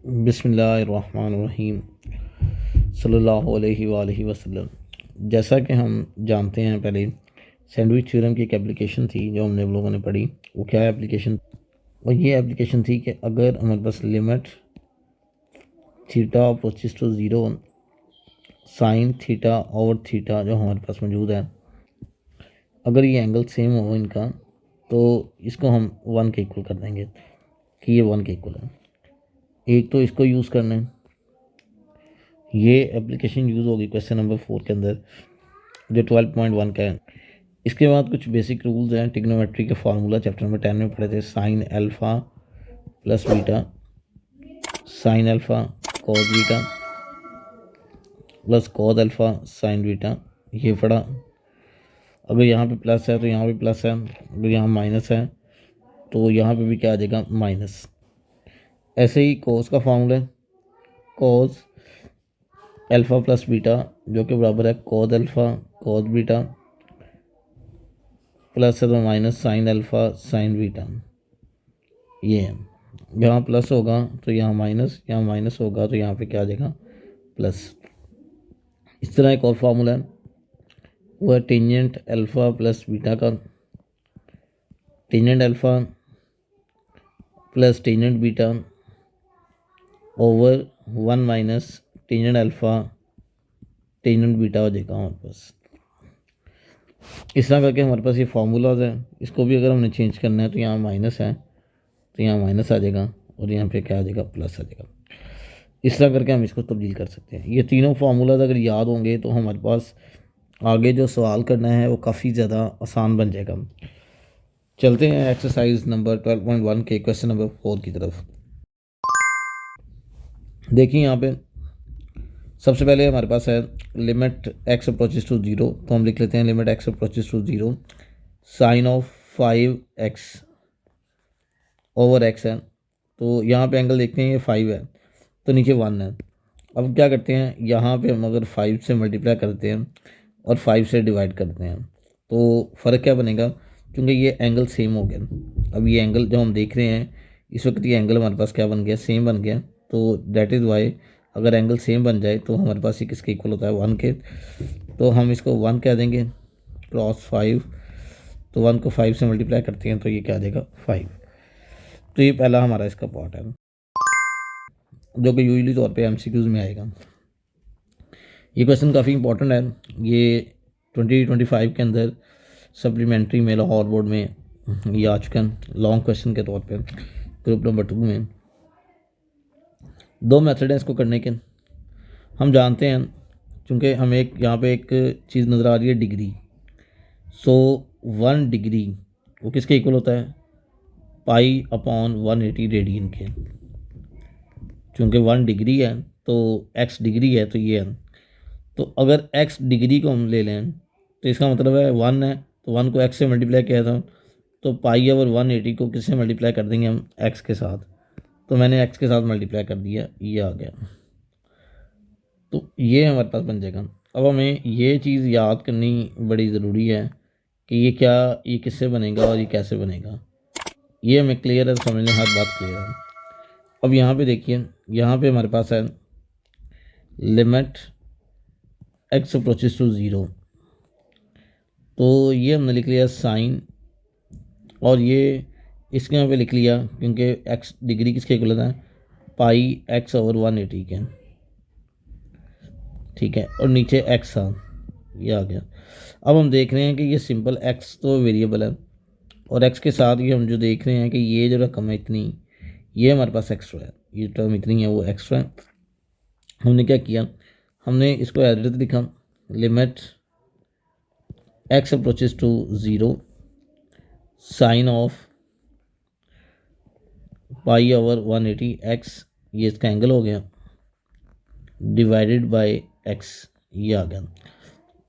बिस्मिल्लाहिर्रहमानिर्रहीम सल्लल्लाहु अलैहि वसल्लम। जैसा कि हम जानते हैं, पहले सैंडविच थ्योरम की एक एप्लीकेशन थी जो हमने लोगों ने पढ़ी। वो क्या एप्लीकेशन? और ये एप्लीकेशन थी कि अगर हमारे पास limit theta approaches to zero sine theta over theta जो हमारे पास मौजूद है, अगर ये एंगल सेम हो इनका, तो इसको हम 1 के इक्वल कर देंगे कि ये 1 के इक्वल है। एक तो इसको यूज़ करना है, ये एप्लीकेशन यूज़ होगी क्वेश्चन नंबर 4 के अंदर जो 12.1 का है। इसके बाद कुछ बेसिक रूल्स हैं ट्रिग्नोमेट्री के फार्मूला चैप्टर नंबर 10 में पढ़े थे। Sign alpha plus beta, sine alpha cos beta plus cos alpha sine beta, ये पढ़ा। अगर यहाँ पे प्लस है तो यहाँ पे प्लस है, अगर यहाँ माइनस है तो यहाँ पे भी क्या आ जाएगा, माइनस। ऐसे ही कोस का फार्मूला है कोस अल्फ़ा प्लस बीटा जो कि बराबर है cos alpha cos beta plus है तो minus sine alpha sine beta. ये है, यहाँ प्लस होगा तो यहाँ माइनस, यहाँ माइनस होगा तो यहाँ पे क्या आ जाएगा, प्लस। इस तरह एक और फार्मूला है, वो है टेंजेंट अल्फ़ा प्लस बीटा का, tangent alpha plus tangent beta over 1 minus tangent alpha tangent beta हो जाएगा हमारे पास। इस तरह करके हमारे पास ये फार्मूलाज हैं। इसको भी अगर हमने चेंज करना है तो यहाँ माइनस है तो यहाँ माइनस आ जाएगा और यहाँ पे क्या आ जाएगा, प्लस आ जाएगा। इस तरह करके हम इसको तब्दील कर सकते हैं। ये तीनों फार्मूलाज अगर याद होंगे तो हमारे पास आगे जो सवाल करना है वो काफ़ी ज़्यादा आसान बन जाएगा। चलते हैं एक्सरसाइज नंबर 12.1 के क्वेश्चन नंबर 4 की तरफ। देखिए यहाँ पे सबसे पहले हमारे पास है limit X approaches to zero, तो हम लिख लेते हैं limit X approaches to zero sine of 5x over x है। तो यहाँ पे एंगल देखते हैं, ये 5 है तो नीचे 1 है। अब क्या करते हैं, यहाँ पे हम अगर 5 से मल्टीप्लाई करते हैं और 5 से डिवाइड करते हैं तो फ़र्क क्या बनेगा, क्योंकि ये एंगल सेम हो गया। अब ये एंगल जो हम देख रहे हैं इस वक्त, ये एंगल हमारे पास क्या बन गया, सेम बन गया। तो दैट इज़ वाई अगर एंगल सेम बन जाए तो हमारे पास ये किसके इक्वल होता है, 1 के। तो हम इसको 1 कह देंगे क्रॉस 5, तो 1 को 5 से मल्टीप्लाई करते हैं तो ये क्या आ जाएगा, 5। तो ये पहला हमारा इसका पार्ट है जो कि यूजुअली तौर पे एमसीक्यूज में आएगा। ये क्वेश्चन काफ़ी इंपॉर्टेंट है, ये 2025 के अंदर सप्लीमेंट्री में लाहौर बोर्ड में ये आ चुका है लॉन्ग क्वेश्चन के तौर पे ग्रुप नंबर 2 में। 2 मेथड हैं इसको करने के। हम जानते हैं क्योंकि हमें एक यहाँ पे एक चीज़ नज़र आ रही है, डिग्री। सो 1 डिग्री वो किसके इक्वल होता है, पाई अपॉन 180 रेडियन के। चूँकि 1 डिग्री है तो x डिग्री है तो ये है। तो अगर x डिग्री को हम ले लें तो इसका मतलब है 1 है तो 1 को x से मल्टीप्लाई किया था, तो पाई ओवर 180 को किससे मल्टीप्लाई कर देंगे हम, x के साथ। तो मैंने x के साथ मल्टीप्लाई कर दिया, ये आ गया। तो ये हमारे पास बन जाएगा। अब हमें ये चीज़ याद करनी बड़ी ज़रूरी है कि ये क्या, ये किससे बनेगा और ये कैसे बनेगा, ये हमें क्लियर है, समझने हर बात क्लियर है। अब यहाँ पे देखिए, यहाँ पे हमारे पास है limit X approaches to zero, तो ये हमने लिख लिया साइन, और ये इसके यहाँ पे लिख लिया क्योंकि एक्स डिग्री किसके इक्वल होता है, पाई एक्स ओवर 180 के, ठीक है। और नीचे एक्स था, ये आ गया। अब हम देख रहे हैं कि ये सिंपल एक्स तो वेरिएबल है और एक्स के साथ ये हम जो देख रहे हैं कि ये जो रकम है इतनी, ये हमारे पास एक्स्ट्रा है, ये टर्म इतनी है वो एक्स्ट्रा है। हमने क्या किया, हमने इसको एज इट इज लिखा, limit X approaches to zero sine of pi over 180 X, ये इसका एंगल हो गया, डिवाइडेड बाय एक्स, ये आ गया।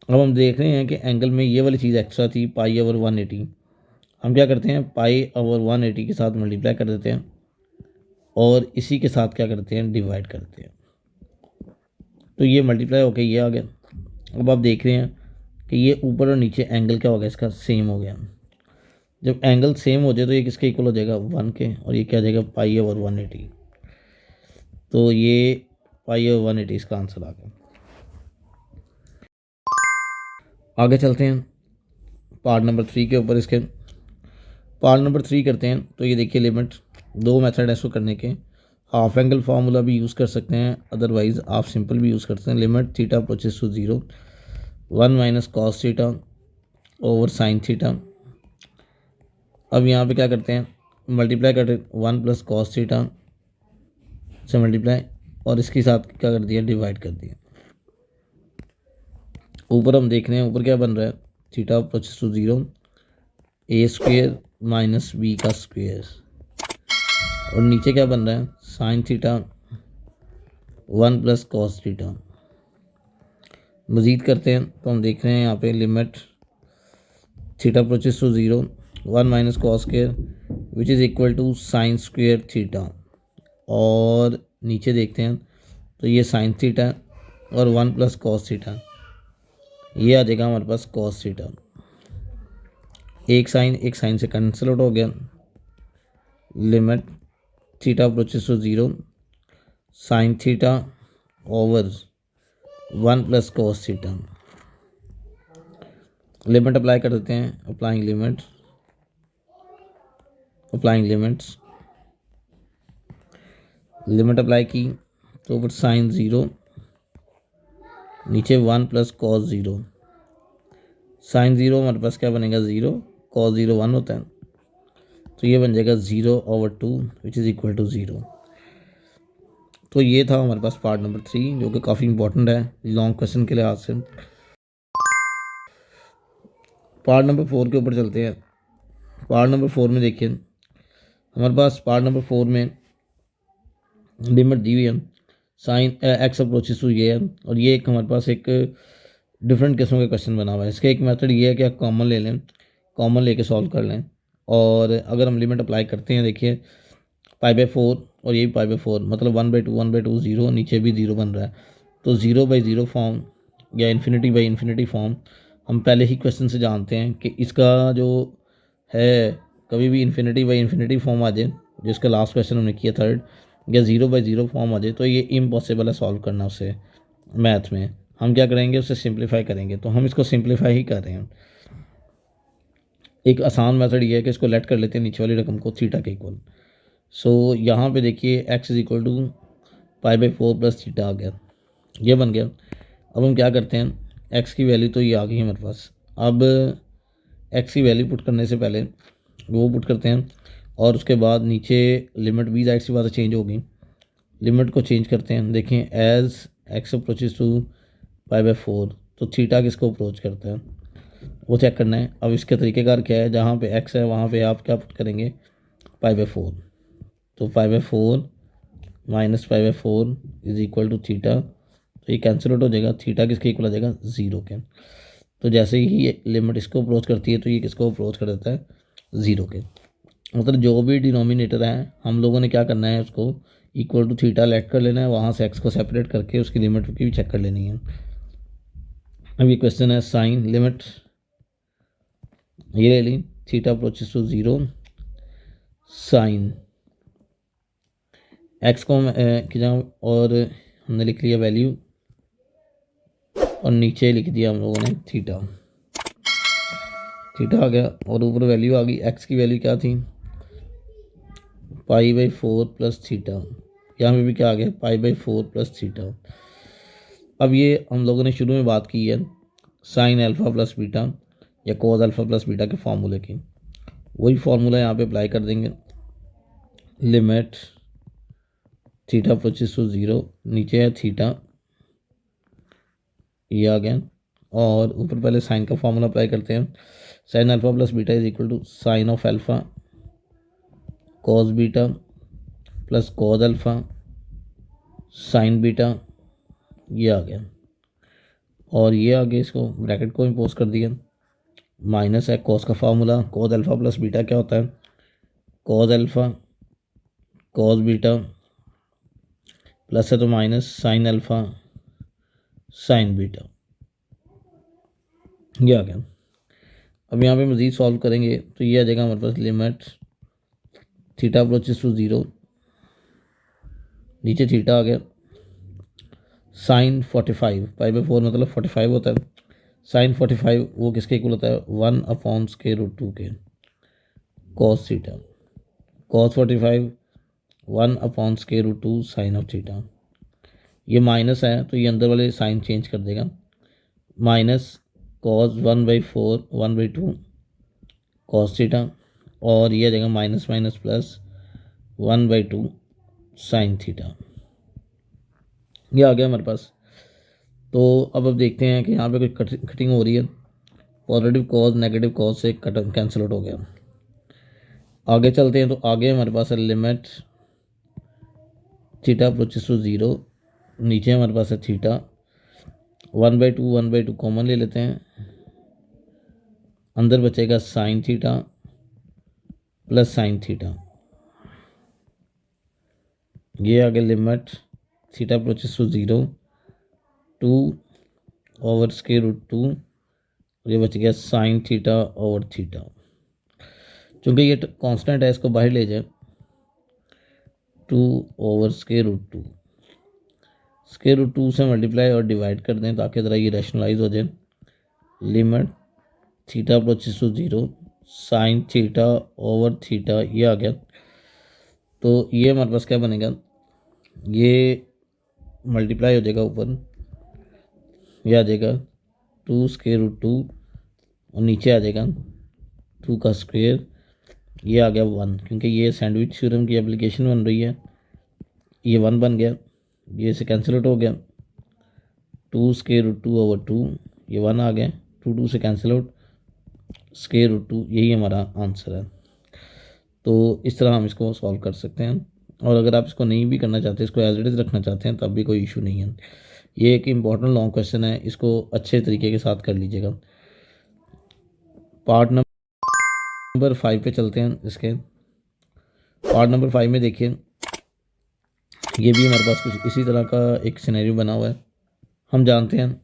अब हम देख रहे हैं कि एंगल में ये वाली चीज़ एक्स्ट्रा थी, पाई ओवर 180। हम क्या करते हैं, पाई ओवर 180 के साथ मल्टीप्लाई कर देते हैं और इसी के साथ क्या करते हैं, डिवाइड करते हैं। तो ये मल्टीप्लाई होकर ये आ गया। अब आप देख रहे हैं कि ये ऊपर और नीचे एंगल क्या हो गया, इसका सेम हो गया। जब एंगल सेम हो जाए तो ये किसके इक्वल हो जाएगा, 1 के, और ये क्या हो जाएगा, पाई ओवर 180। तो ये पाई/180 इसका आंसर आ गया। आगे चलते हैं पार्ट नंबर 3 के ऊपर। इसके पार्ट नंबर 3 करते हैं। तो ये देखिए लिमिट, दो मेथड है इसको करने के। हाफ एंगल फार्मूला भी यूज़ कर सकते हैं, अदरवाइज आप सिंपल भी यूज़ कर सकते हैं। Limit theta approaches to 0, 1 minus cos theta over sine theta. अब यहाँ पे क्या करते हैं, मल्टीप्लाई करते, 1 प्लस कॉस थीटा से मल्टीप्लाई, और इसके साथ क्या कर दिया, डिवाइड कर दिया। ऊपर हम देख रहे हैं, ऊपर क्या बन रहा है, theta approaches to 0, A square minus B का स्क्वेयर, और नीचे क्या बन रहा है, sine theta 1 plus cos theta. मज़ीद करते हैं तो हम देख रहे हैं यहाँ पे limit theta approaches to 0, 1 minus cos square which is equal to sine square theta, और नीचे देखते हैं तो ये साइन थीटा और 1 प्लस कॉस थीटा, ये आ जाएगा हमारे पास कॉस थीटा। एक साइन से कैंसिल आउट हो गया। Limit theta approaches to 0, sine theta over 1 plus cos theta. Limit apply कर देते हैं, अप्लाइंग लिमिट्स। लिमिट अप्लाई की तो ऊपर साइन 0, नीचे 1 प्लस कॉस 0। साइन 0 हमारे पास क्या बनेगा, 0, कॉस 0 1 होता है, तो ये बन जाएगा 0/2 विच इज़ इक्वल टू 0। तो ये था हमारे पास पार्ट नंबर 3, जो कि काफ़ी इंपॉर्टेंट है लॉन्ग क्वेश्चन के लिहाज से। पार्ट नंबर 4 के ऊपर चलते हैं। पार्ट नंबर 4 में देखिए हमारे पास पार्ट नंबर 4 में लिमिट दी हुई है, साइन एक्स अप्रोचेस टू ये है, और ये एक हमारे पास एक डिफरेंट किस्म का क्वेश्चन बना हुआ है। इसका एक मेथड ये है कि आप कॉमन ले लें, कॉमन लेके सॉल्व कर लें, और अगर हम लिमिट अप्लाई करते हैं, देखिए π/4 और ये भी π/4, मतलब 1/2 0, नीचे भी 0 बन रहा है, तो 0/0 फॉर्म या इन्फिनिटी फॉर्म हम पहले ही क्वेश्चन से जानते हैं कि इसका जो है कभी भी इन्फिनिटी फॉर्म आ जाए, जिसका लास्ट क्वेश्चन हमने किया थर्ड, या 0/0 फॉर्म आ जाए, तो ये इम्पॉसिबल है सॉल्व करना उसे मैथ में। हम क्या करेंगे, उसे सिंप्लीफाई करेंगे, तो हम इसको सिंप्लीफाई ही कर रहे हैं। एक आसान मेथड ये है कि इसको लेट कर लेते हैं नीचे वाली रकम को थीटा के इक्वल। सो यहाँ पे देखिए x is equal to π/4 plus theta आ गया, ये बन गया। अब हम क्या करते हैं, x की वैल्यू तो ये आ गई हमारे पास। अब x की वैल्यू पुट करने से पहले वो पुट करते हैं, और उसके बाद नीचे लिमिट भी जाहिर सी बात है चेंज होगी, लिमिट को चेंज करते हैं। देखें एज x अप्रोचेस टू π/4, तो थीटा किसको अप्रोच करता है वो चेक करना है। अब इसके तरीक़ेकार क्या है, जहाँ पे x है वहाँ पे आप क्या पुट करेंगे, π/4, तो π/4 minus π/4 is equal to theta, तो ये कैंसिल आउट हो जाएगा, थीटा किसके इक्वल आ जाएगा, 0 के। तो जैसे ही ये लिमिट इसको अप्रोच करती है तो ये किसको अप्रोच कर देता है, 0 के। मतलब जो भी डिनोमिनेटर है हम लोगों ने क्या करना है, उसको इक्वल टू थीटा लेट कर लेना है, वहाँ से एक्स को सेपरेट करके उसकी लिमिट की भी चेक कर लेनी है। अब ये क्वेश्चन है साइन लिमिट, ये ले ली, theta approaches to 0, sine x को जाऊँ, और हमने लिख लिया वैल्यू, और नीचे लिख दिया हम लोगों ने थीटा आ गया, और ऊपर वैल्यू आ गई। एक्स की वैल्यू क्या थी, π/4 प्लस थीटा, यहाँ पे भी क्या आ गया, π/4 प्लस थीटा। अब ये हम लोगों ने शुरू में बात की है साइन अल्फ़ा प्लस बीटा या कोस अल्फ़ा प्लस बीटा के फार्मूले की, वही फार्मूला यहाँ पे अप्लाई कर देंगे। लिमिट थीटा अप्रोचेस टू 0, नीचे है थीटा, ये आ गया, और ऊपर पहले साइन का फार्मूला अप्लाई करते हैं। Sine alpha plus beta is equal to sine of alpha cos beta plus cos alpha sine beta, ये आ गया, और ये आगे इसको ब्रैकेट को इम्पोज कर दिया। माइनस है कॉस का formula, cos alpha plus beta क्या होता है, cos alpha cos beta, plus है तो minus sine alpha sine beta, ये आ गया। अब यहाँ पे मज़ीद सॉल्व करेंगे तो ये आ जाएगा हमारे पास लिमिट थीटा अप्रोचेस टू 0, नीचे थीटा आ गया, साइन 45, पाई बाई 4 मतलब 45 होता है। साइन 45 वो किसके इक्वल होता है, 1/√2 के cos theta. Cos 45 1/√2 sine of theta. ये माइनस है तो ये अंदर वाले साइन चेंज कर देगा, माइनस कॉस 1/4 1/2 कॉस थीटा, और ये आ जाएगा minus minus plus 1/2 sine theta. ये आ गया हमारे पास। तो अब देखते हैं कि यहाँ पे कोई कटिंग हो रही है, पॉजिटिव कॉज नेगेटिव कॉज से कट कैंसिल आउट हो गया। आगे चलते हैं, तो आगे हमारे पास है लिमिट थीटा अप्रोचेस टू 0, नीचे हमारे पास है थीटा 1/2 कॉमन ले लेते हैं, अंदर बचेगा sine theta plus sine theta. ये आगे लिमिट थीटा अप्रोचेस टू 0 2/√2, ये बच गया साइन थीटा ओवर थीटा। चूँकि ये कांस्टेंट है इसको बाहर ले जाए, 2/√2 √2 से मल्टीप्लाई और डिवाइड कर दें ताकि ज़रा ये रैशनलाइज हो जाए। Limit theta approaches to 0 sine theta over theta, ये आ गया। तो ये हमारे पास क्या बनेगा, ये मल्टीप्लाई हो जाएगा ऊपर, ये आ जाएगा 2√2 और नीचे आ जाएगा 2 का स्क्वायर, ये आ गया 1, क्योंकि ये सैंडविच थ्योरम की एप्लीकेशन बन रही है। ये 1 बन गया, ये से कैंसिल आउट हो गया, 2√2/2, ये 1 आ गया, 2 से कैंसिल आउट, √2, यही हमारा आंसर है। तो इस तरह हम इसको सॉल्व कर सकते हैं, और अगर आप इसको नहीं भी करना चाहते, इसको एज इट इज़ रखना चाहते हैं, तब भी कोई इशू नहीं है। ये एक इम्पॉर्टेंट लॉन्ग क्वेश्चन है, इसको अच्छे तरीके के साथ कर लीजिएगा। पार्ट नंबर 5 पे चलते हैं। इसके पार्ट नंबर 5 में देखिए, ये भी हमारे पास कुछ इसी तरह का एक सिनेरियो बना हुआ है। हम जानते हैं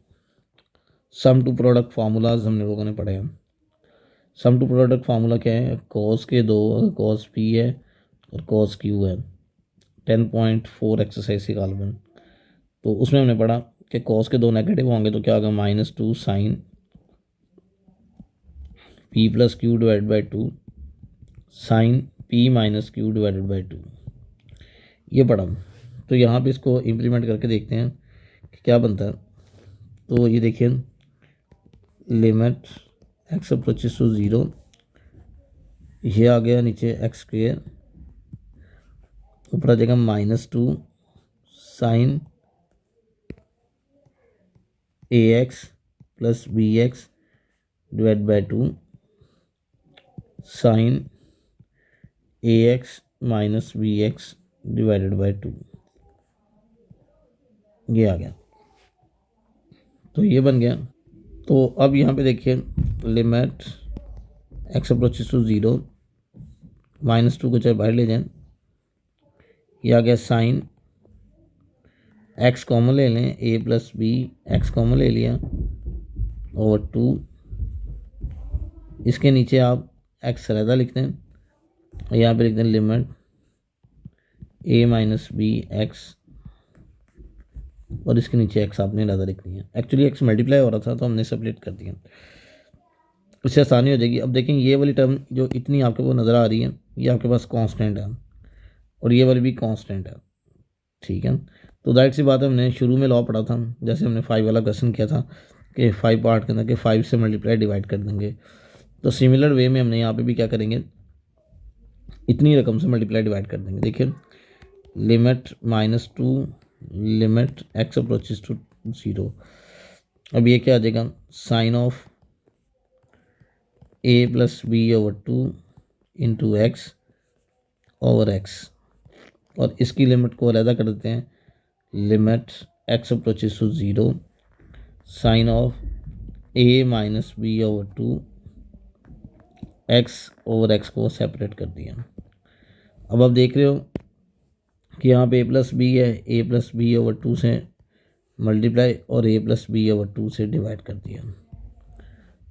सम टू प्रोडक्ट फार्मूलाज हमने लोगों ने पढ़े हैं। सम टू प्रोडक्ट फार्मूला क्या है, कॉस के 2 कॉस पी है और कॉस क्यू है, 10.4 एक्सरसाइज की कॉलम। तो उसमें हमने पढ़ा कि कॉस के 2 नेगेटिव होंगे तो क्या होगा, -2 sine P plus Q divide by 2 sine P minus Q divided by 2, ये पढ़ा। तो यहाँ पे इसको इम्प्लीमेंट करके देखते हैं कि क्या बनता है। तो ये देखिए, लिमिट एक्स अप्रोचेस टू 0, ये आ गया नीचे एक्स स्क्वेयर, ऊपर आ जाएगा -2 sine ax plus bx divide by 2 sine ax minus bx divided by 2, ये आ गया। तो ये बन गया। तो अब यहाँ पे देखिए, लिमिट एक्स अप्रोचेस टू 0, -2 को चाहे बाहर ले जाएं, ये आ गया साइन एक्स कॉमन ले लें, a plus B, X common ले लिया ओवर 2, इसके नीचे आप एक्स अलहदा लिखते हैं, और यहाँ पे लिखते हैं limit a minus B X, और इसके नीचे एक्स आपने अलहदा लिखनी है। एक्चुअली एक्स मल्टीप्लाई हो रहा था तो हमने सेपरेट कर दिया, उससे आसानी हो जाएगी। अब देखें, ये वाली टर्म जो इतनी आपके को नज़र आ रही है, ये आपके पास कांस्टेंट है, और ये वाली भी कांस्टेंट है, ठीक है। तो जाहिर सी बात है, हमने शुरू में लॉ पढ़ा था, जैसे हमने 5 वाला क्वेश्चन किया था कि 5 पार्ट के अंदर कि 5 से मल्टीप्लाई डिवाइड कर देंगे। तो सिमिलर वे में हमने यहाँ पे भी क्या करेंगे, इतनी रकम से मल्टीप्लाई डिवाइड कर देंगे। देखिए, limit -2 limit X approaches to 0, अब ये क्या आ जाएगा, sine of a plus B over 2 into X over X, और इसकी लिमिट को अलहदा कर देते हैं, limit X approaches to 0 sine of a minus B over 2 X over X को सेपरेट कर दिया। अब आप देख रहे हो कि यहाँ पे a प्लस बी है, a प्लस बी ओवर 2 से मल्टीप्लाई और a प्लस बी ओवर 2 से डिवाइड कर दिया।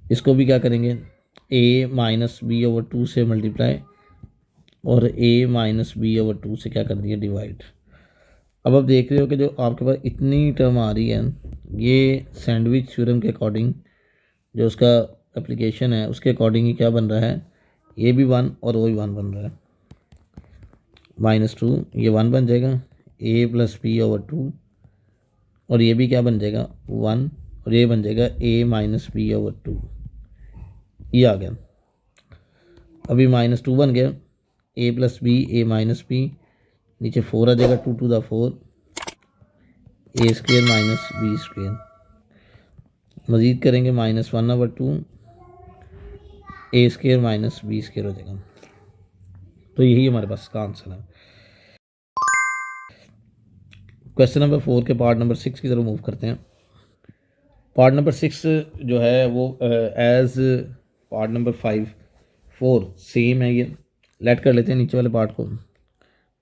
इसको भी क्या करेंगे, a माइनस बी ओवर 2 से मल्टीप्लाई और a माइनस बी ओवर 2 से क्या कर दिया, डिवाइड। अब आप देख रहे हो कि जो आपके पास इतनी टर्म आ रही है, ये सैंडविच थ्योरम के अकॉर्डिंग जो उसका एप्लीकेशन है उसके अकॉर्डिंग ही क्या बन रहा है, ये भी 1 और वो भी 1 बन रहा है। -2 ये 1 बन जाएगा, a + b/2, और ये भी क्या बन जाएगा 1, और ये बन जाएगा a - b/2। ये आ गया। अभी -2 बन गया, a + b a - b, नीचे 4 आ जाएगा, 2 to the 4 a² - b²। मज़ीद करेंगे -1/2 a² - b² हो जाएगा। तो यही हमारे पास का आंसर है। क्वेश्चन नंबर 4 के पार्ट नंबर 6 की तरफ मूव करते हैं। पार्ट नंबर 6 जो है वो एज पार्ट नंबर 5 4 सेम है। ये लेट कर लेते हैं नीचे वाले पार्ट को।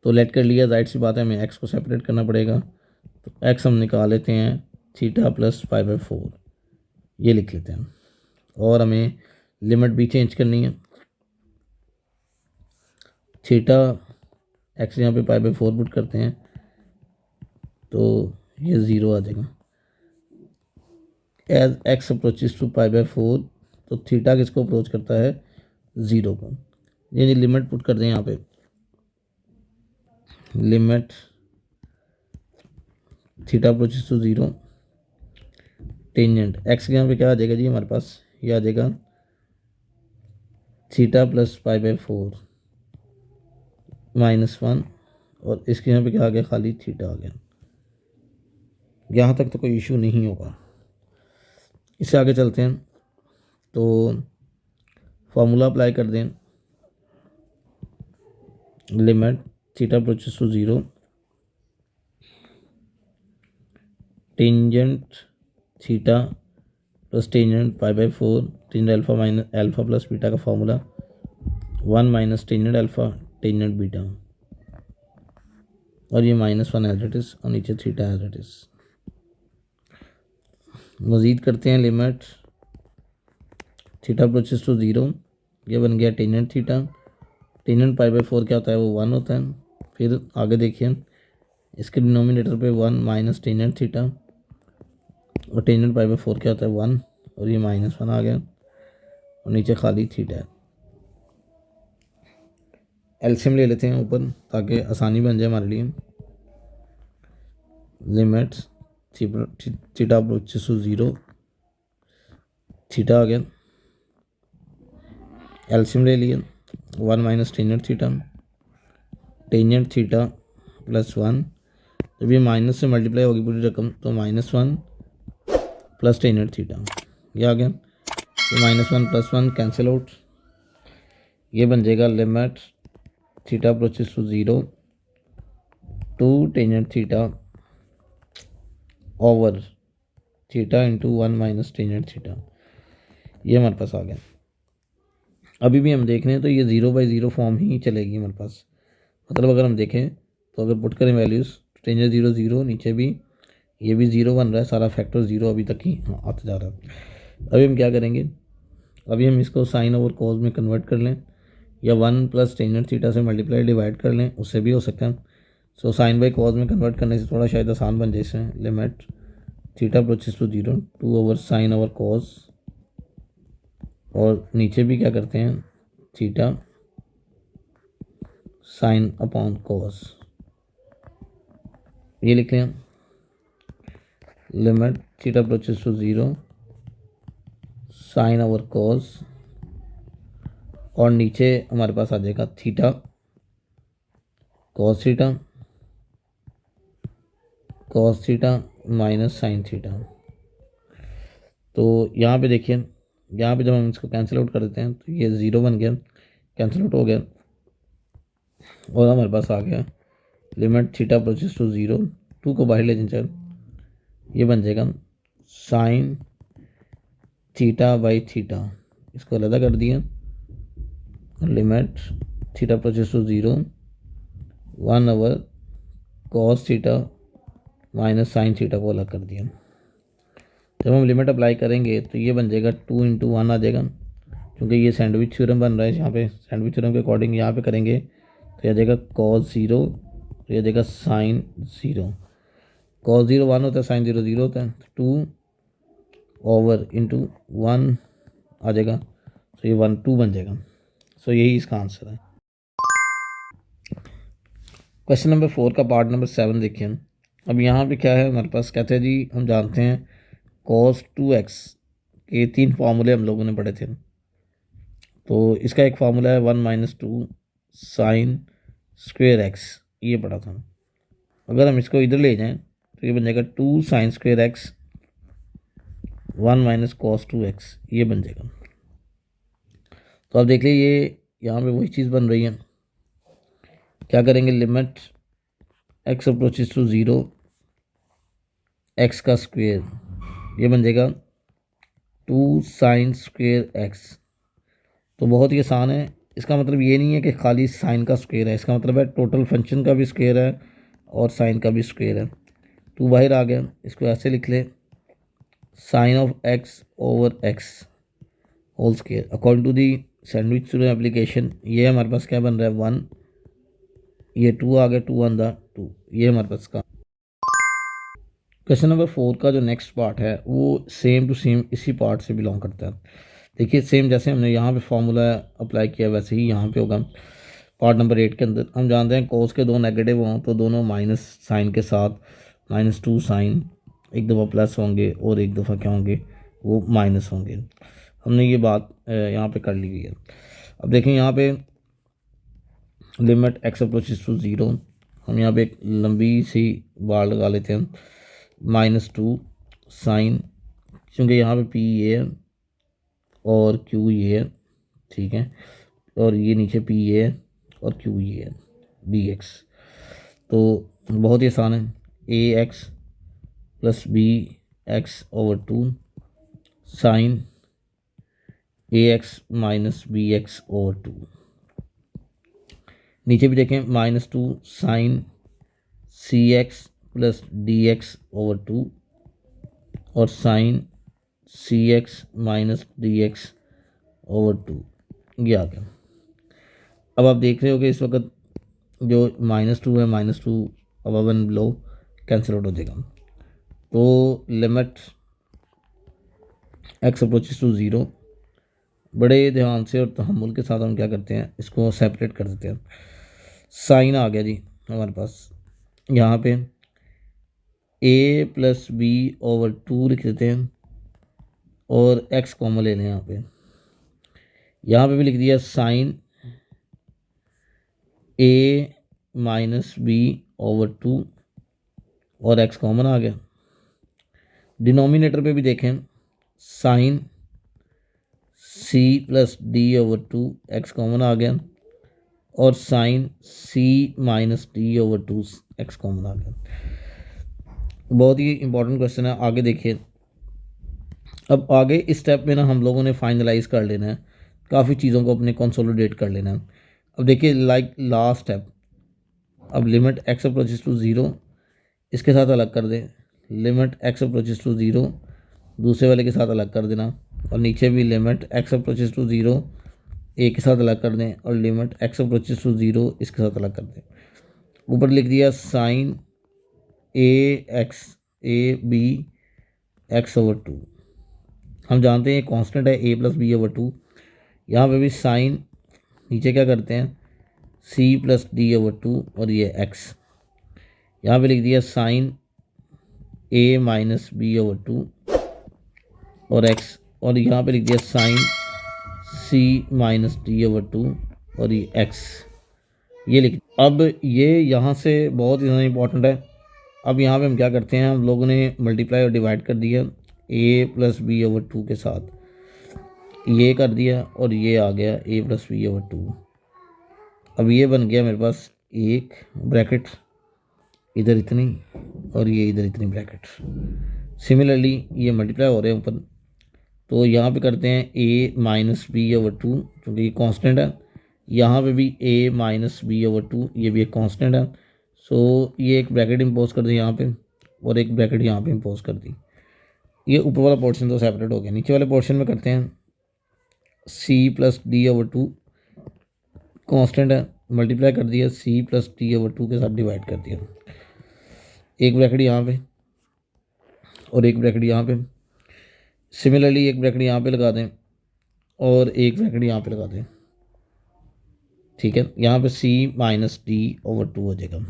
तो लेट कर लिया, जाहिर सी बात है हमें एक्स को सेपरेट करना पड़ेगा। तो एक्स हम निकाल लेते हैं थीटा प्लस π/4, ये लिख लेते हैं। और हमें लिमिट भी चेंज करनी है। थीटा एक्स यहाँ पे π/4 पुट करते हैं तो ये 0 आ जाएगा। एज एक्स अप्रोचेस टू π/4, तो थीटा किसको अप्रोच करता है 0 को। ये लिमिट पुट कर दें यहाँ पे, limit theta approaches to 0, tangent X के यहाँ पे क्या आ जाएगा जी हमारे पास, ये आ जाएगा थीटा प्लस π/4 -1, और इसके यहाँ पे क्या आ गया, खाली थीटा आ गया। यहाँ तक तो कोई इशू नहीं होगा। इससे आगे चलते हैं तो फॉर्मूला अप्लाई कर दें। Limit theta approaches to 0, tangent theta plus tangent π/4, tangent alpha minus alpha plus beta का formula 1 - tangent alpha tangent beta, और ये -1 एज इट इज़, और नीचे थीटा एज इट इज़। मज़ीद करते हैं, लिमिट थीटा अप्रोचेस टू 0, ये बन गया टेंजेंट थीटा। टेंजेंट π/4 क्या होता है, वो 1 होता है। फिर आगे देखिए, इसके डिनोमिनेटर पे 1 - टेंजेंट थीटा, और टेंजेंट π/4 क्या होता है 1, और ये -1 आ गया, और नीचे खाली थीटा है। एलसीएम ले लेते हैं ऊपर ताकि आसानी बन जाए हमारे लिए। Limit theta approaches to 0, theta आ गया, एलसीएम ले लिया, 1 - tangent theta, tangent theta plus 1, जब ये माइनस से मल्टीप्लाई होगी पूरी रकम तो -1 प्लस टेंजेंट थीटा, ये आ गया। तो -1 + 1 कैंसिल आउट, ये बन जाएगा limit theta approaches to 0 two tangent theta over theta into 1 - tangent theta, ये हमारे पास आ गया। अभी भी हम देख रहे हैं तो ये 0/0 फॉर्म ही चलेगी हमारे पास। मतलब अगर हम देखें तो अगर पुट करें वैल्यूज़, टेंजेंट 0 0, नीचे भी ये भी 0 बन रहा है, सारा फैक्टर 0 अभी तक ही आता जा रहा है। अभी हम क्या करेंगे, अभी हम इसको साइन ओवर कॉज में कन्वर्ट कर लें, या 1 + टेंजेंट थीटा से मल्टीप्लाई डिवाइड कर लें, उससे भी हो सकता है। सो साइन बाई कॉज में कन्वर्ट करने से थोड़ा शायद आसान बन जाए इसमें। लिमिट थीटा अप्रोचेस टू 0 2 ओवर साइन ओवर कॉज, और नीचे भी क्या करते हैं थीटा साइन अपॉन कॉज, ये लिख लें। Limit theta approaches to 0 sine over cos, और नीचे हमारे पास आ जाएगा theta cos theta minus sine theta. तो यहाँ पे देखिए, यहाँ पे जब हम इसको कैंसिल आउट कर देते हैं तो ये 0 बन गया, कैंसिल आउट हो गया, और हमारे पास आ गया लिमिट थीटा अप्रोचेस टू 0, 2 को बाहर ले जाए, ये बन जाएगा साइन थीटा बाई थीटा, इसको अलग कर दिया। Limit theta approaches to 0 1 over cos theta minus sine theta को अलग कर दिया। जब हम लिमिट अप्लाई करेंगे तो ये बन जाएगा 2 × 1 आ जाएगा, क्योंकि ये सैंडविच थ्योरम बन रहा है। यहाँ पे सैंडविच थ्योरम के अकॉर्डिंग यहाँ पे करेंगे तो यह जाएगा cos 0, तो यह जाएगा साइन 0, कॉस 0 1 होता है, साइन 0 0 होता है, 2 ओवर इंटू 1 आ जाएगा, तो ये 1 2 बन जाएगा। सो यही इसका आंसर है। क्वेश्चन नंबर 4 का पार्ट नंबर 7 देखिए। अब यहाँ पे क्या है हमारे पास, कहते हैं जी हम जानते हैं cos 2x के 3 फार्मूले हम लोगों ने पढ़े थे। तो इसका एक फार्मूला है 1 - 2 साइन स्क्वेयर एक्स, ये पढ़ा था। अगर हम इसको इधर ले जाएं तो ये बन जाएगा 2 sine square x 1 - cos 2x, ये बन जाएगा। तो आप देख लीजिए ये यहाँ पे वही चीज़ बन रही है। क्या करेंगे, limit x approaches to 0 x का स्क्वेयर, ये बन जाएगा 2 साइन स्क्वेयर x। तो बहुत ही आसान है। इसका मतलब ये नहीं है कि खाली साइन का स्क्वेयर है, इसका मतलब है टोटल फंक्शन का भी स्क्वेयर है और साइन का भी स्क्वेयर है। 2 बाहर आ गया, इसको ऐसे लिख ले, sine of x over x whole square. According to the sandwich theorem application ये हमारे पास क्या बन रहा है 1, ये 2 आ गया, 2 ऑन द 2, ये हमारे पास का। क्वेश्चन नंबर 4 का जो नेक्स्ट पार्ट है वो सेम टू सेम इसी पार्ट से बिलोंग करता है। देखिए सेम जैसे हमने यहाँ पे फार्मूला अप्लाई किया वैसे ही यहाँ पे होगा। पार्ट नंबर 8 के अंदर हम जानते हैं कोस के 2 नेगेटिव हों तो दोनों माइनस साइन के साथ -2 साइन एक दफ़ा प्लस होंगे और एक दफ़ा क्या होंगे, वो माइनस होंगे। हमने ये बात यहाँ पे कर ली हुई है। अब देखें यहाँ पे लिमिट x अप्रोचेस टू 0, हम यहाँ पे एक लंबी सी बार लगा लेते हैं, -2 साइन, क्योंकि यहाँ पे p ये है और q ये है, ठीक है, और ये नीचे p ये है और q ये है, dx। तो बहुत ही आसान है, ax plus bx over 2 sine ax minus bx over 2। नीचे भी देखें -2 sine cx plus dx over 2 और sine cx minus dx over 2, ये आ गया। अब आप देख रहे हो कि इस वक्त जो -2 है, -2 above and below cancel out हो जाएगा। तो लिमिट x अप्रोचेस टू 0, बड़े ध्यान से और तहम्मुल के साथ हम क्या करते हैं, इसको सेपरेट कर देते हैं। साइन आ गया जी हमारे पास, यहाँ पे a प्लस बी ओवर 2 लिख देते हैं और x कॉमन ले लें। यहाँ पे भी लिख दिया sine a minus B over 2 और x कॉमन आ गया। डिनोमिनेटर पे भी देखें sine c plus D over 2 x common आ गया और sine c minus D over 2 x common आ गया। बहुत ही इंपॉर्टेंट क्वेश्चन है, आगे देखिए। अब आगे इस स्टेप में ना हम लोगों ने फाइनलाइज कर लेना है, काफ़ी चीज़ों को अपने कंसोलिडेट कर लेना है। अब देखिए लाइक लास्ट स्टेप, अब लिमिट x अप्रोचेस टू 0 इसके साथ अलग कर दें, लिमिट x अप्रोचेस टू 0 दूसरे वाले के साथ अलग कर देना, और नीचे भी limit x approaches to 0 a के साथ अलग कर दें और लिमिट x अप्रोचेस टू 0 इसके साथ अलग कर दें। ऊपर लिख दिया sine a b x over 2, हम जानते हैं कांस्टेंट है a प्लस बी ओवर 2। यहाँ पे भी साइन, नीचे क्या करते हैं c प्लस डी ओवर 2 और ये x, यहाँ पे लिख दिया sine a minus B over 2 और x, और यहाँ पे लिख दिया sine c minus D over 2 और ये x, ये लिख। अब ये यहाँ से बहुत ही ज़्यादा इंपॉर्टेंट है। अब यहाँ पे हम क्या करते हैं, हम लोगों ने मल्टीप्लाई और डिवाइड कर दिया a प्लस बी ओवर 2 के साथ, ये कर दिया और ये आ गया a प्लस बी ओवर 2। अब ये बन गया मेरे पास एक ब्रैकेट इधर इतनी और ये इधर इतनी ब्रैकेट। सिमिलरली ये मल्टीप्लाई हो रहे हैं ऊपर, तो यहाँ पे करते हैं a माइनस बी ओवर 2 क्योंकि ये कांस्टेंट है, यहाँ पे भी a माइनस बी ओवर 2, ये भी एक कांस्टेंट है। सो ये एक ब्रैकेट इम्पोज कर दी यहाँ पे और एक ब्रैकेट यहाँ पे इम्पोज कर दी। ये ऊपर वाला पोर्शन तो सेपरेट हो गया। नीचे वाले पोर्शन में करते हैं c plus D over 2 constant है, मल्टीप्लाई कर दिया c प्लस डी ओवर 2 के साथ डिवाइड कर दिया, एक ब्रैकेट यहाँ पे और एक ब्रैकेट यहाँ पे। सिमिलरली एक ब्रैकेट यहाँ पे लगा दें और एक ब्रैकेट यहाँ पे लगा दें, ठीक है। यहाँ पे c माइनस डी ओवर 2 हो जाएगा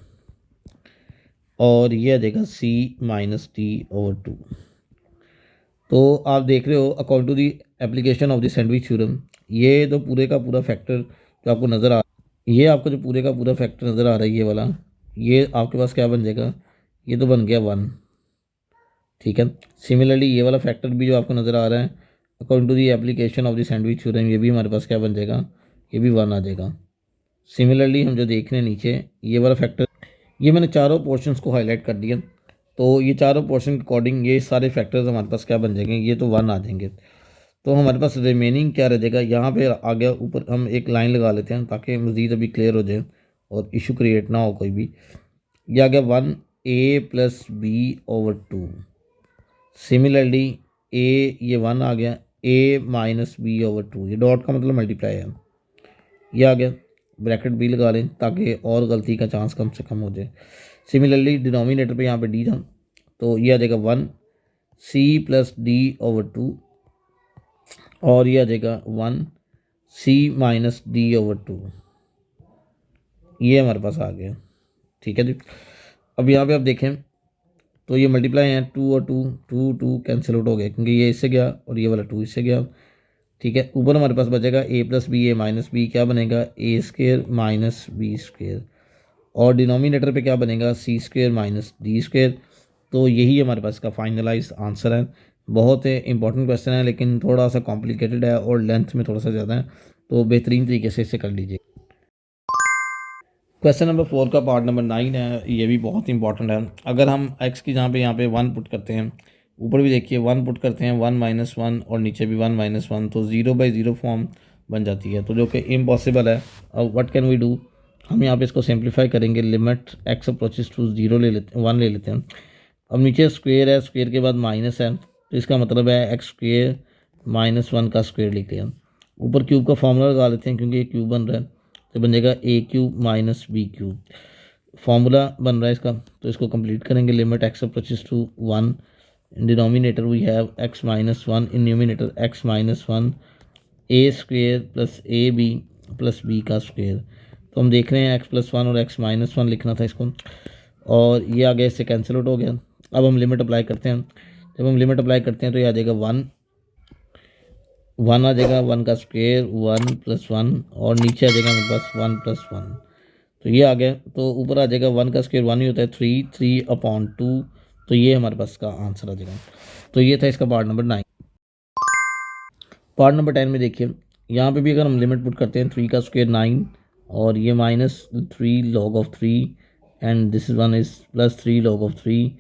और ये आ जाएगा c माइनस डी ओवर 2। तो आप देख रहे हो according to the application of the sandwich theorem, ये तो पूरे का पूरा फैक्टर जो आपको नज़र आ, ये आपको जो पूरे का पूरा फैक्टर नज़र आ रहा है ये वाला, ये आपके पास क्या बन जाएगा, ये तो बन गया 1, ठीक है। सिमिलरली ये वाला फैक्टर भी जो आपको नज़र आ रहा है according to the application of the sandwich theorem, ये भी हमारे पास क्या बन जाएगा, ये भी 1 आ जाएगा। सिमिलरली हम जो देख रहे हैं नीचे ये वाला फैक्टर, ये मैंने चारों पोर्शंस को हाईलाइट कर दिया। तो ये चारों पोर्शन के अकॉर्डिंग ये सारे फैक्टर्स हमारे पास क्या बन जाएंगे, ये तो 1 आ जाएंगे। तो हमारे पास रिमेनिंग क्या रह जाएगा, यहाँ पे आ गया ऊपर हम एक लाइन लगा लेते हैं ताकि मज़ीद अभी क्लियर हो जाए और इशू क्रिएट ना हो कोई भी। ये आ गया 1a plus B over 2। Similarly a ये 1 आ गया, a माइनस बी ओवर 2, ये डॉट का मतलब मल्टीप्लाई है, ये आ गया। ब्रैकेट भी लगा लें ताकि और गलती का चांस कम से कम हो जाए। सिमिलरली डिनोमिनेटर पे यहाँ पे d था तो ये आ जाएगा 1c प्लस डी ओवर 2 और ये आ जाएगा 1c माइनस डी ओवर 2, ये हमारे पास आ गया, ठीक है जी। अब यहाँ पे आप देखें तो ये मल्टीप्लाई है 2 और 2, 2 2 कैंसिल आउट हो गया क्योंकि ये इससे गया और ये वाला 2 इससे गया, ठीक है। ऊपर हमारे पास बचेगा a plus B, A minus B, क्या बनेगा a square minus B square, और डिनोमिनेटर पे क्या बनेगा c square minus D square. तो यही हमारे पास का फाइनलाइज आंसर है। बहुत इंपॉर्टेंट क्वेश्चन है लेकिन थोड़ा सा कॉम्प्लिकेटेड है और लेंथ में थोड़ा सा ज़्यादा है, तो बेहतरीन तरीके से इसे कर लीजिए। क्वेश्चन नंबर 4 का पार्ट नंबर 9 है, ये भी बहुत इंपॉर्टेंट है। अगर हम x की जहाँ पे यहाँ पे 1 पुट करते हैं, ऊपर भी देखिए 1 पुट करते हैं, 1 माइनस 1 और नीचे भी 1 माइनस 1, तो 0/0 फॉर्म बन जाती है, तो जो कि इम्पॉसिबल है। अब व्हाट कैन वी डू, हम यहाँ पे इसको सिंप्लीफाई करेंगे, लिमिट x अप्रोचेस टू 0 ले लेते हैं, 1 ले लेते हैं। अब नीचे स्क्वेयर है, स्क्वेयर के बाद माइनस है, तो इसका मतलब है एक्स स्क्वेयर माइनस 1 का स्क्वेयर लिखते हैं। ऊपर क्यूब का फॉर्मूला लगा लेते हैं क्योंकि ये क्यूब बन रहा है, तो बन जाएगा a cube minus B cube, formula बन रहा है इसका। तो इसको कंप्लीट करेंगे, limit x approaches to 1, in denominator we have x minus 1, in numerator x minus 1, a square plus A B plus B का स्क्वेयर। तो हम देख रहे हैं x प्लस 1 और x माइनस 1 लिखना था इसको, और ये आ गया, इससे कैंसिल आउट हो गया। अब हम लिमिट अप्लाई करते हैं, जब हम लिमिट अप्लाई करते हैं तो ये आ जाएगा 1 आ जाएगा, 1 का स्क्वेयर 1 प्लस 1, और नीचे आ जाएगा मेरे पास 1 प्लस 1, तो ये आ गया। तो ऊपर आ जाएगा 1 का स्क्वेयर 1 ही होता है, 3/2, तो ये हमारे पास का आंसर आ जाएगा। तो ये था इसका पार्ट नंबर 9। पार्ट नंबर 10 में देखिए, यहाँ पे भी अगर हम लिमिट पुट करते हैं 3 का स्क्वेयर 9 और ये minus 3 log of 3 and this one is plus 3 log of 3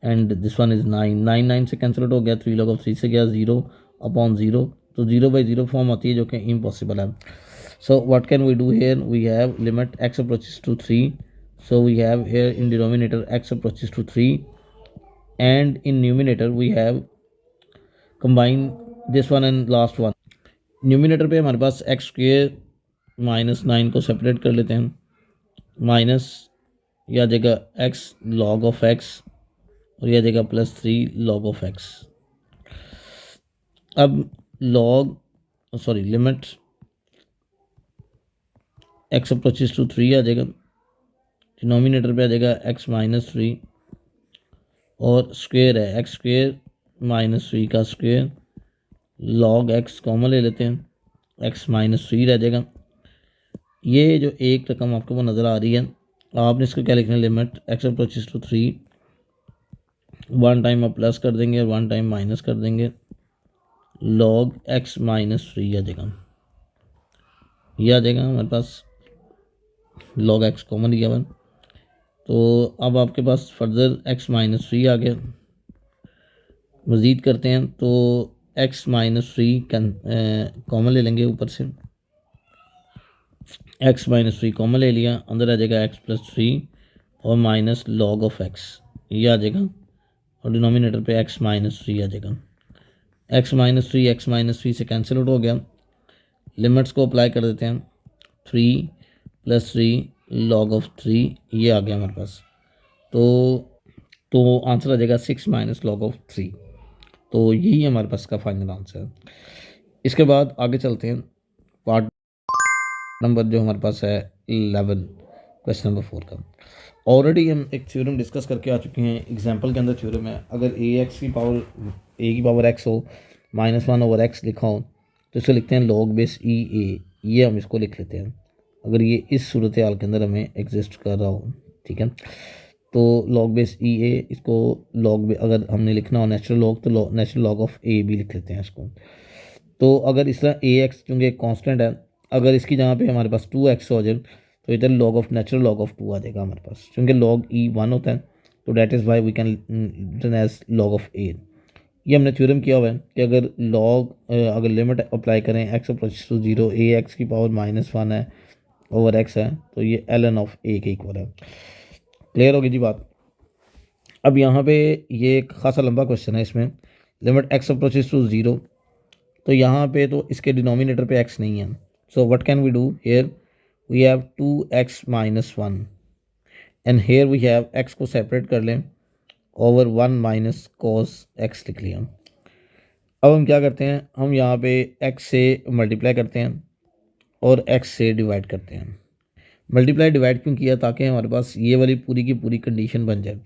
and this one is 9, 9 से कैंसिल आउट हो गया, 3 log of 3 से गया 0/0, तो 0/0 फॉर्म आती है जो कि इम्पॉसिबल है। So what can we do here, we have limit x approaches to 3, so we have here in denominator x approaches to 3 and in numerator we have combine this one and last one। Numerator पे हमारे पास x square minus 9 को separate कर लेते हैं, minus यह आ जाएगा x log of x और यह आ जाएगा प्लस 3 लॉग ऑफ एक्स। अब लिमिट एक्स अप्रोचेस टू 3 आ जाएगा, डिनोमिनेटर पे आ जाएगा एक्स माइनस 3 और स्क्वेयर है एक्स स्क्वेयर माइनस 3 का स्क्वेयर, लॉग एक्स कॉमन ले लेते हैं, एक्स माइनस 3 रह जाएगा। ये जो एक रकम आपको वो नज़र आ रही है, आपने इसको क्या लिखना है, limit X approaches to 3, 1 time आप प्लस कर देंगे और 1 टाइम माइनस कर देंगे, लॉग एक्स माइनस 3 आ जाएगा, ये आ जाएगा हमारे पास, लॉग एक्स कॉमन लिया हुआ। तो अब आपके पास फर्दर एक्स माइनस 3 आ गया, मज़ीद करते हैं तो एक्स माइनस 3 कॉमन ले लेंगे, ऊपर से एक्स माइनस 3 कॉमन ले लिया, अंदर आ जाएगा एक्स प्लस 3 और माइनस लॉग ऑफ एक्स, ये आ जाएगा, और डिनोमिनेटर पे एक्स माइनस 3 आ जाएगा। एक्स माइनस 3 से कैंसिल आउट हो गया, लिमिट्स को अप्लाई कर देते हैं, 3 प्लस 3 लॉग ऑफ 3, ये आ गया हमारे पास। तो तो आंसर आ जाएगा 6 माइनस लॉग ऑफ 3। तो यही हमारे पास का फाइनल आंसर है। इसके बाद आगे चलते हैं पार्ट नंबर जो हमारे पास है 11, क्वेश्चन नंबर 4 का। ऑलरेडी हम एक थ्योरम डिस्कस करके आ चुके हैं। एग्जांपल के अंदर थ्योरम है, अगर ए की पावर एक्स हो -1/x लिखा हो तो इसको लिखते हैं लॉग बेस ई ए। ये हम इसको लिख लेते हैं अगर ये इस सूरत हाल के अंदर हमें एग्जिस्ट कर रहा हो, ठीक है। तो लॉग बेस ई ए, इसको लॉग अगर हमने लिखना हो नेचुरल लॉग तो नेचुरल लॉग ऑफ ए भी लिख लेते हैं इसको। तो अगर इस तरह ए एक्स चूँकि एक कॉन्स्टेंट है, अगर इसकी जगह पे हमारे पास 2x हो जाए तो इधर log of natural log of 2 आ जाएगा हमारे पास, क्योंकि लॉग ई 1 होता है। तो that is why we can written as log of a. ये हमने थ्योरम किया हुआ है कि अगर लिमिट अप्लाई करें x approach to 0, a x की पावर -1 है ओवर x है, तो ये ln ऑफ ए के इक्वल है। क्लियर होगी जी बात। अब यहाँ पे ये एक खासा लंबा क्वेश्चन है, इसमें लिमिट x अप्रोचेस टू 0, तो यहाँ पे तो इसके डिनोमिनेटर पे x नहीं है। So what can we do here, we have 2x - 1 and here we have x को सेपरेट कर लें ओवर 1 माइनस cos x लिख लिया। अब हम क्या करते हैं, हम यहाँ पे x से मल्टीप्लाई करते हैं और x से डिवाइड करते हैं। मल्टीप्लाई डिवाइड क्यों किया, ताकि हमारे पास ये वाली पूरी की पूरी कंडीशन बन जाए।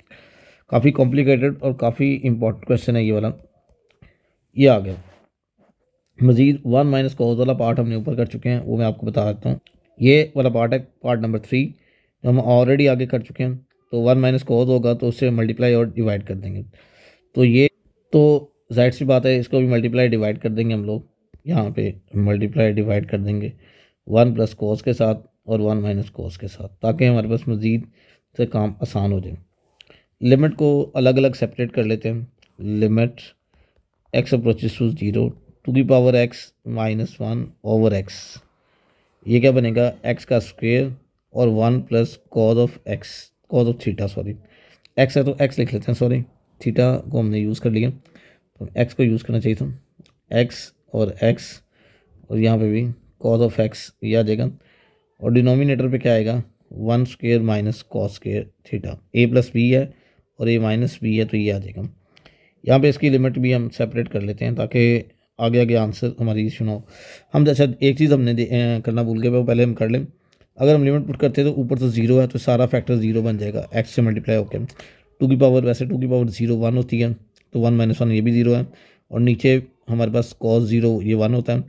काफ़ी कॉम्प्लिकेटेड और काफ़ी इंपॉर्टेंट क्वेश्चन है ये वाला। ये आ गया। मज़ीद 1 माइनस कॉस वाला पार्ट हमने ऊपर कर चुके हैं, वो मैं आपको बता देता हूँ। ये वाला पार्ट है पार्ट नंबर 3, जो हम ऑलरेडी आगे कर चुके हैं। तो 1 माइनस कॉस होगा तो उससे मल्टीप्लाई और डिवाइड कर देंगे। तो ये तो जाहिर सी बात है, इसको भी मल्टीप्लाई डिवाइड कर देंगे हम लोग। यहाँ पे मल्टीप्लाई डिवाइड कर देंगे 1 प्लस कॉस के साथ और 1 माइनस कॉस के साथ, ताकि हमारे पास मज़ीद से काम आसान हो जाए। लिमिट को अलग अलग सेपरेट कर लेते हैं। लिमिट x अप्रोचेस टू 0, 2 की पावर x -1 ओवर x, ये क्या बनेगा x का स्क्वेयर और 1 plus cos of theta, sorry x है तो x लिख लेते हैं, सॉरी थीटा को हमने यूज़ कर लिया तो x को यूज़ करना चाहिए था। x और x और यहाँ पे भी कॉज ऑफ x ये आ जाएगा, और डिनोमिनेटर पे क्या आएगा 1 square minus cos square theta. a plus B है और a माइनस बी है, तो ये आ जाएगा। यहाँ पे इसकी लिमिट भी हम सेपरेट कर लेते हैं ताकि आगे आगे आंसर हमारी सुनो। हम जैसा एक चीज़ हमने करना भूल गए, वो पहले हम कर लें। अगर हम लिमिट पुट करते हैं तो ऊपर तो 0 है, तो सारा फैक्टर 0 बन जाएगा x से मल्टीप्लाई होकर। 2 की पावर, वैसे 2 की पावर 0 1 होती है, तो 1 - 1 ये भी 0 है, और नीचे हमारे पास cos 0 ये 1 होता है,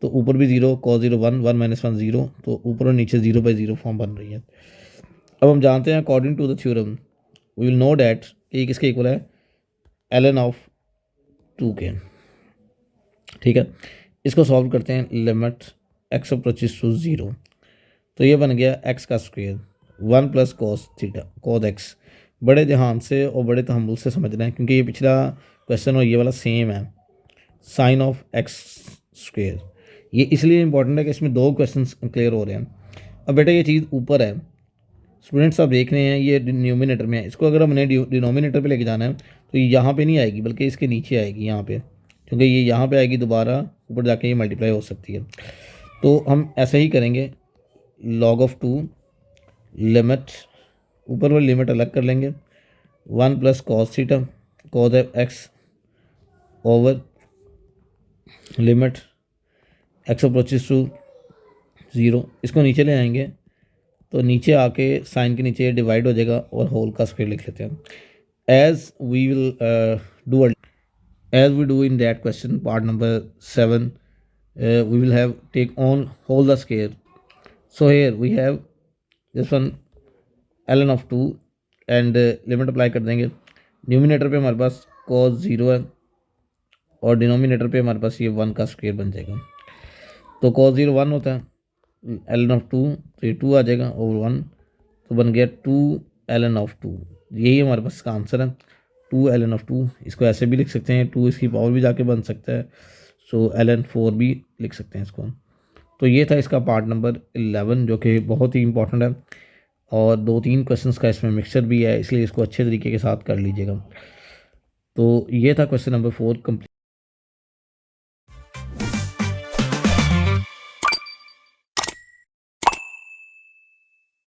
तो ऊपर भी 0, cos 0 1, 1 - 1 0, तो ऊपर और नीचे 0/0 फॉर्म बन रही है। अब हम जानते हैं according to the theorem we will know that कि किसके इक्वल है ln ऑफ 2 के, ठीक है। इसको सॉल्व करते हैं। लिमिट x अप्रोचेस टू 0, तो ये बन गया x का square 1 plus cos theta cos x। बड़े ध्यान से और बड़े तहम्मुल से समझना है, क्योंकि ये पिछला क्वेश्चन और ये वाला सेम है। साइन ऑफ x स्क्वेयर, ये इसलिए इंपॉर्टेंट है कि इसमें 2 क्वेश्चन क्लियर हो रहे हैं। अब बेटा ये चीज़ ऊपर है, स्टूडेंट्स आप देख रहे हैं ये डिनोमिनेटर में है, इसको अगर हमने डिनोमिनेटर पे लेके जाना है तो यहाँ पे नहीं आएगी, बल्कि इसके नीचे आएगी यहाँ पे, क्योंकि ये यहाँ पे आएगी, दोबारा ऊपर जाके ये मल्टीप्लाई हो सकती है। तो हम ऐसे ही करेंगे, log ऑफ 2 लिमिट, ऊपर वाली लिमिट अलग कर लेंगे, 1 plus cos theta cos X over limit x approaches to 0, इसको नीचे ले आएंगे तो नीचे आके साइन के नीचे डिवाइड हो जाएगा और होल का स्क्वायर लिख लेते हैं। As we do in that question part number 7, we will have take on whole the square. So here we have this one ln of 2 and limit apply कर देंगे। न्यूमिनेटर पे हमारे पास cos 0 है और डिनोमिनेटर पे हमारे पास ये 1 का स्क्वायर बन जाएगा। तो cos 0 1 होता है, ln ऑफ 2 तो ये 2 आ जाएगा ओवर 1, तो बन गया 2 ln ऑफ 2। यही हमारे पास इसका आंसर है, 2 ln ऑफ 2। इसको ऐसे भी लिख सकते हैं, 2 इसकी पावर भी जाके बन सकता है, सो ln 4 भी लिख सकते हैं इसको। तो ये था इसका पार्ट नंबर 11, जो कि बहुत ही इंपॉर्टेंट है, और 2-3 क्वेश्चंस का इसमें मिक्सचर भी है, इसलिए इसको अच्छे तरीके के साथ कर लीजिएगा। तो ये था क्वेश्चन नंबर 4 कंप्लीट।